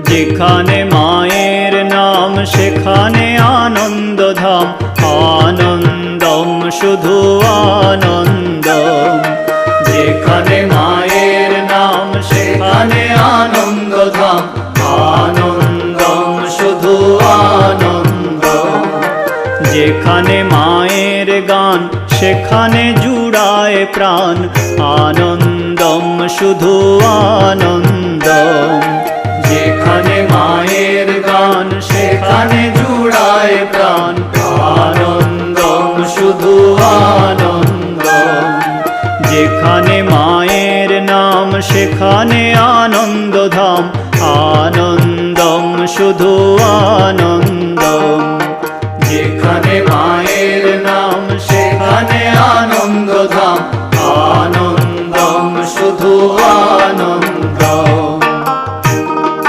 যেখানে মায়ের নাম সেখানে আনন্দধাম, আনন্দম শুধু আনন্দম। যেখানে মায়ের নাম সেখানে আনন্দধাম, আনন্দম শুধু আনন্দম। যেখানে মায়ের গান সেখানে জুড়ায় প্রাণ, আনন্দম শুধু আনন্দম। যেখানে মায়ের গান সেখানে জুড়ায় প্রাণ, আনন্দম শুধু আনন্দম। যেখানে মায়ের নাম সেখানে আনন্দধাম, আনন্দম শুধু আনন্দম। যেখানে